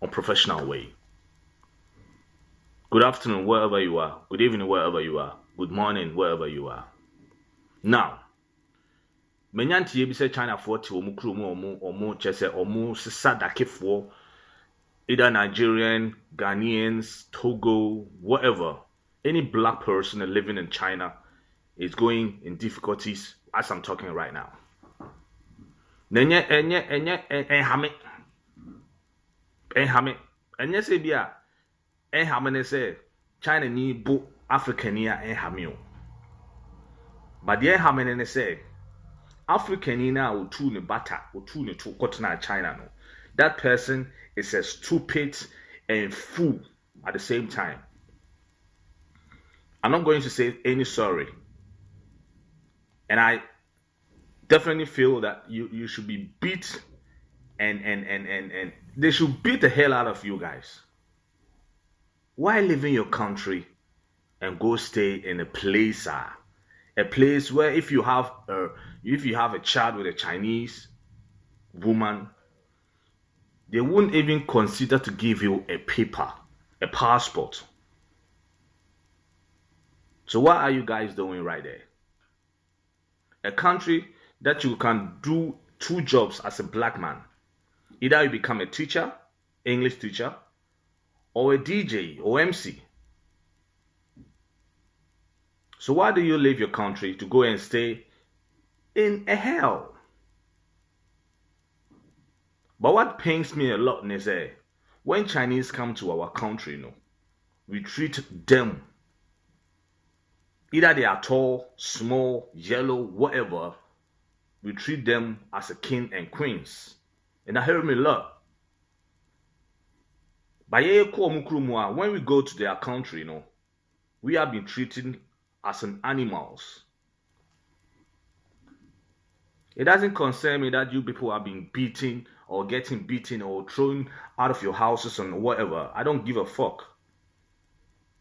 unprofessional way. Good afternoon, wherever you are. Good evening, wherever you are. Good morning, wherever you are. Now, menyanti bi say China for ti omu kru mu omu chese omu sisa dakefo either Nigerian, Ghanaians, Togo, whatever. Any black person living in China is going in difficulties as I'm talking right now. Enye se bia enhame ne say China ni bo African ya enhame o. But the enhame ne say African na otu ne bata, otu ne to kotna China no. That person is a stupid and fool at the same time. I'm not going to say any sorry. And I definitely feel that you should be beat and they should beat the hell out of you guys. Why live in your country and go stay in a place where if you have a child with a Chinese woman, they wouldn't even consider to give you a paper, a passport. So what are you guys doing right there? A country that you can do two jobs as a black man. Either you become a teacher, English teacher, or a DJ or MC. So why do you leave your country to go and stay in a hell? But what pains me a lot is when Chinese come to our country, we treat them, either they are tall, small, yellow, whatever, we treat them as a king and queens. And that hurt me a lot. But when we go to their country, we have been treated as an animals. It doesn't concern me that you people are being beaten or getting beaten or thrown out of your houses and whatever. I don't give a fuck.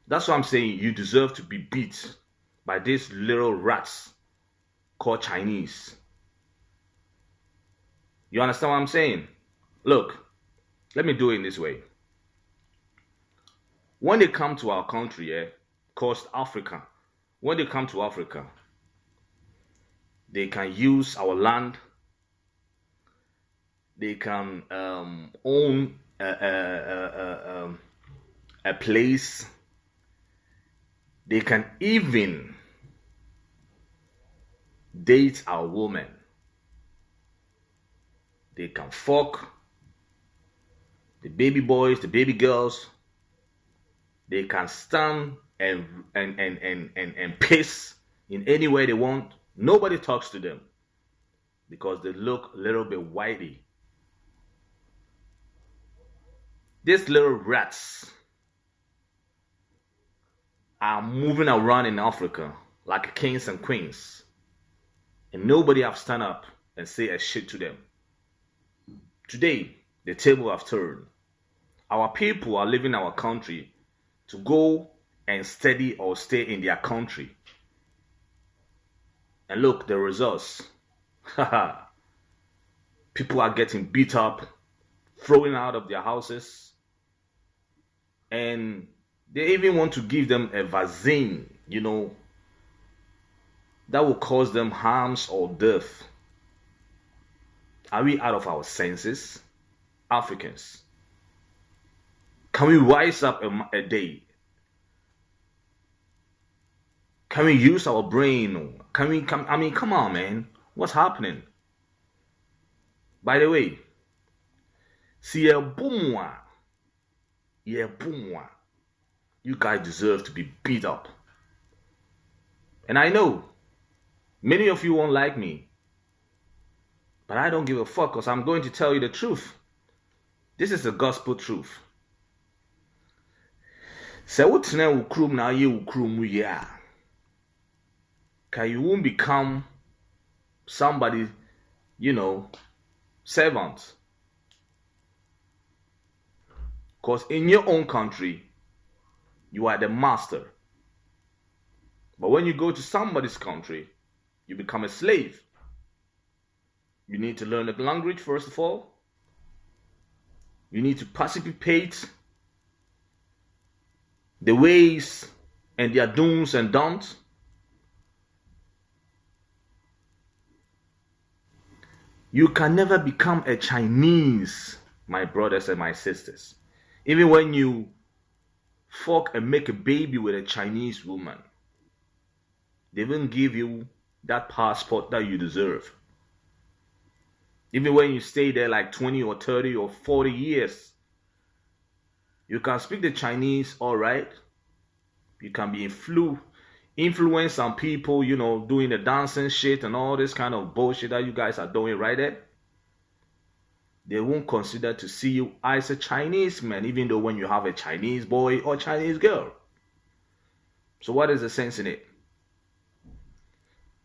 That's why I'm saying you deserve to be beat by these little rats called Chinese. You understand what I'm saying? Look, let me do it in this way. When they come to our country, called Africa, when they come to Africa, they can use our land. They can own a place. They can even date our woman. They can fuck the baby boys, the baby girls. They can stand and piss in any way they want. Nobody talks to them because they look a little bit whitey. These little rats are moving around in Africa like kings and queens, and nobody have stand up and say a shit to them. Today, the table have turned. Our people are leaving our country to go and study or stay in their country. And look, the results. People are getting beat up, thrown out of their houses, and they even want to give them a vaccine, that will cause them harms or death. Are we out of our senses? Africans. Can we rise up a day? Can we use our brain? Come on, man. What's happening? By the way, you guys deserve to be beat up. And I know many of you won't like me, but I don't give a fuck because I'm going to tell you the truth. This is the gospel truth. Say what na ukrum na ye ukrum ya. You won't become somebody, servant. Because in your own country, you are the master. But when you go to somebody's country, you become a slave. You need to learn the language first of all. You need to participate the ways and their do's and don'ts. You can never become a Chinese, my brothers and my sisters. Even when you fuck and make a baby with a Chinese woman, they won't give you that passport that you deserve. Even when you stay there like 20 or 30 or 40 years, you can speak the Chinese all right. You can be influence on people, doing the dancing shit and all this kind of bullshit that you guys are doing right there. They won't consider to see you as a Chinese man, even though when you have a Chinese boy or Chinese girl. So what is the sense in it?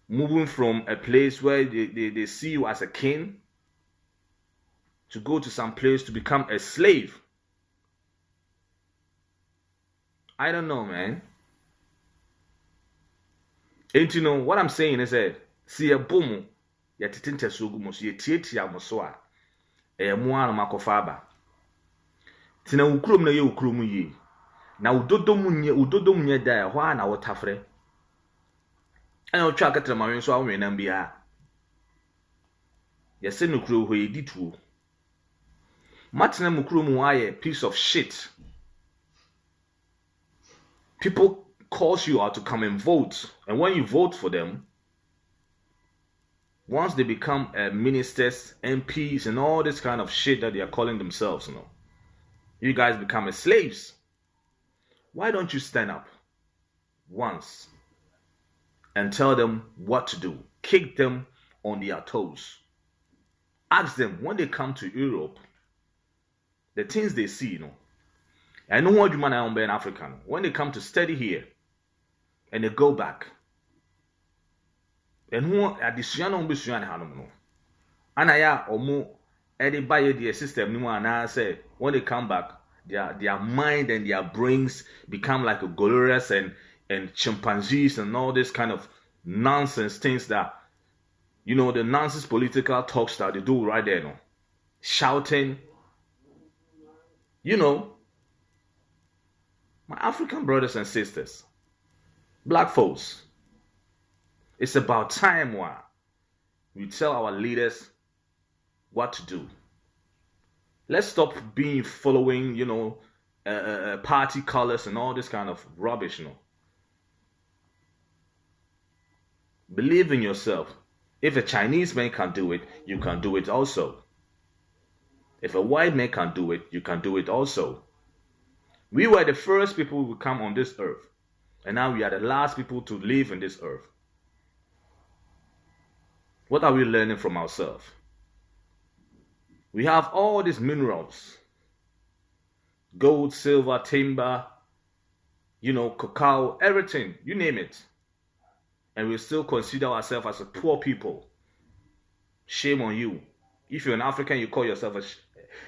Moving from a place where they see you as a king to go to some place to become a slave. I don't know, man. And what I'm saying is that see a boom, ya titinta sugumo, so ye tietia mosoa, moana makofaba. Tina ukrum na ye ukrum ye. Na udodom nye da hwa na wotafre. Ana otwa akatra mawen so awen na bia. Ye se nukru ho ye ditu. Matina mukrum aye piece of shit. People calls you out to come and vote, and when you vote for them, once they become ministers, MPs, and all this kind of shit that they are calling themselves, you guys become slaves. Why don't you stand up once and tell them what to do? Kick them on their toes. Ask them when they come to Europe, the things they see, I know what you man are in Africa. When they come to study here and they go back, and who addition on Busuan Hanum, and I are or more any buy the system. No one I say when they come back, their mind and their brains become like a gorillas and chimpanzees and all this kind of nonsense things that the nonsense political talks that they do right there, shouting, my African brothers and sisters, black folks, it's about time we tell our leaders what to do. Let's stop following, party colors and all this kind of rubbish, Believe in yourself. If a Chinese man can do it, you can do it also. If a white man can do it, you can do it also. We were the first people who come on this earth. And now we are the last people to live in this earth. What are we learning from ourselves? We have all these minerals. Gold, silver, timber, cacao, everything. You name it. And we still consider ourselves as a poor people. Shame on you. If you're an African, you call yourself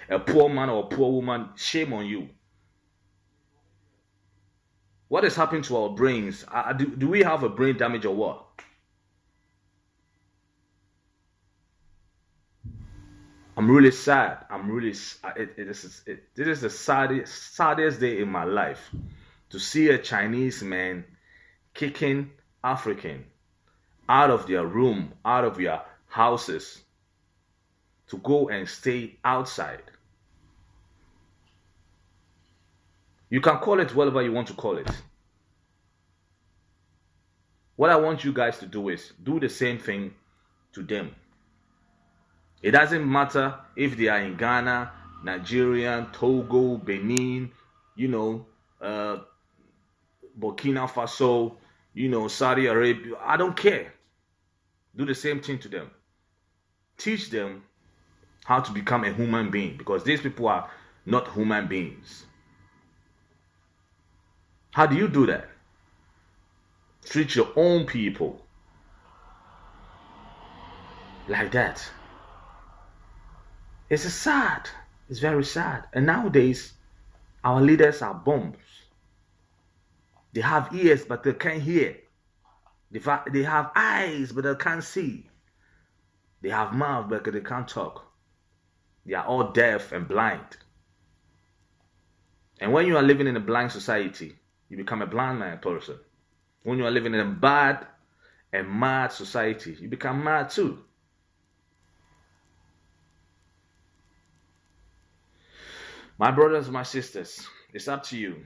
a poor man or a poor woman. Shame on you. What is happening to our brains? Do we have a brain damage or what? I'm really sad. This is the saddest day in my life to see a Chinese man kicking African out of their room, out of their houses, to go and stay outside. You can call it whatever you want to call it. What I want you guys to do is do the same thing to them. It doesn't matter if they are in Ghana, Nigeria, Togo, Benin, Burkina Faso, Saudi Arabia. I don't care. Do the same thing to them. Teach them how to become a human being, because these people are not human beings. How do you do that? Treat your own people like that. It's sad. It's very sad. And nowadays, our leaders are bombs. They have ears, but they can't hear. They have eyes, but they can't see. They have mouth, but they can't talk. They are all deaf and blind. And when you are living in a blind society, you become a blind man person. When you are living in a bad and mad society, you become mad too. My brothers, my sisters, it's up to you.